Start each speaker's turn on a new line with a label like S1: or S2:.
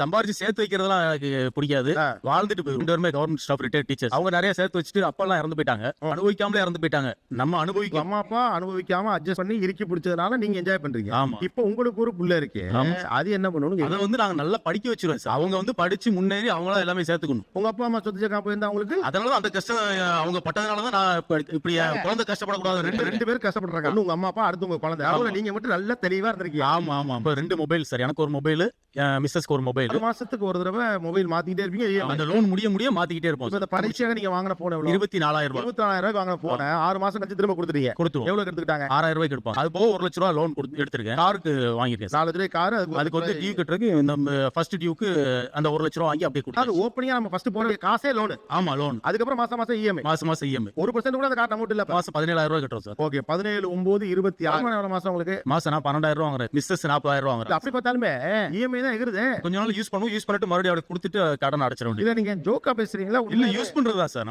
S1: சம்பாரிச்சு சேர்த்து வைக்கிறதெல்லாம் எனக்கு பிடிக்காது. வாழ்ந்துட்டு போய் 2 பேருமே கவர்மெண்ட் ஸ்டாஃப் ரிட்டையர்ட் டீச்சர்ஸ். அவங்க நிறைய சேர்த்து வச்சுட்டு அப்பெல்லாம் இறந்து போயிட்டாங்க. அனுபவிக்காமலே இறந்து போயிட்டாங்க. நம்ம அனுபவிக்க
S2: அம்மா அப்பா அனுபவிக்காம அட்ஜஸ்ட் பண்ணி இறுக்கி பிடிச்சதுனால நீங்க என்ஜாய் பண்றீங்க.
S1: ஆமா.
S2: இப்போ உங்களுக்கு ஒரு புள்ள இருக்கு. அது என்ன பண்ணணும்?
S1: அதை வந்து நாங்க நல்லா படிக்க வச்சிருவோம் சார். அவங்க வந்து படிச்சு முன்னேறி அவங்களா எல்லாமே சேர்த்துக்கணும்.
S2: உங்க அப்பா அம்மா சொத்து சேர்க்காம போயிருந்தா உங்களுக்கு
S1: அதனால அந்த கஷ்டம் அவங்க பட்டதுனாலதான் நான் இப்படி என் குழந்தை கஷ்டப்படக்கூடாது.
S2: ரெண்டு பேரும் கஷ்டப்படுறாங்க. உங்க அம்மா அப்பா அடுத்து உங்க குழந்தை. அதனால நீங்க மட்டும் நல்லா தெளிவா இருந்திருக்கீங்க.
S1: ஆமா ஆமா. இப்ப 2 மொபைல் சார். எனக்கு ஒரு மொபைல், மிஸ்ஸஸ்க்கு ஒரு மொபைல்.
S2: 1 மாசத்துக்கு ஒரு தடவை மொபைல் மாத்திக்கிட்டே இருப்பீங்க.
S1: அந்த லோன் முடிய மாத்திக்கிட்டே இருப்போம்.
S2: இந்த பரீட்சையாக நீங்க வாங்கின போன் எவ்வளவு?
S1: 24,000 ரூபாய்.
S2: 24,000 ரூபாய்க்கு வாங்கின போன 6 மாசம் கழிச்சு திரும்ப கொடுத்துட்டீங்க.
S1: கொடுத்துருவோம்.
S2: எவ்வளவு எடுத்துக்கிட்டாங்க?
S1: 6,000 ரூபாய்க்கு எடுப்போம். அது போக 1 லட்ச ரூபாய் லோன் எடுத்திருக்கேன். காருக்கு வாங்கிருக்கேன்.
S2: 4 லட்ச ரூபாய் கார்.
S1: அதுக்கு வந்து டியூ கட்டுறதுக்கு நம்ம ஃபர்ஸ்ட் டியூக்கு அந்த 1 லட்ச ரூபாய் வாங்கி அப்படியே
S2: அது
S1: கொடுத்தாங்க.
S2: ஓப்பனிங்கா நம்ம ஃபர்ஸ்ட் போன காசே லோன்.
S1: ஆமா லோன்.
S2: அதுக்கப்புறம் மாசம் மாசம் இஎம்ஐ.
S1: மாசம் இஎம்ஐ
S2: 1% கூட அந்த கார்டு அமௌண்ட் இல்ல.
S1: மாசம் 17,000 ரூபாய் கட்டுறோம் சார்.
S2: ஓகே. 17 9 26 எவ்வளவு மாசம் உங்களுக்கு?
S1: மாசம் நான் 12,000 ரூபாய் வாங்குறேன். மிஸ்ஸஸ் 40,000 ரூபாய் வாங்குறேன்.
S2: அப்படி பார்த்தாலுமே இஎம்ஐ தான் எகுறுது.
S1: கொஞ்ச நாள் யூஸ் பண்ணிட்டு மறுபடியும் அவருக்கு கொடுத்துட்டு கடன் அடைச்சிட வேண்டியது.
S2: இத நீங்க ஜோக்கா பேசுறீங்களா?
S1: இல்ல யூஸ் பண்றதா சார்.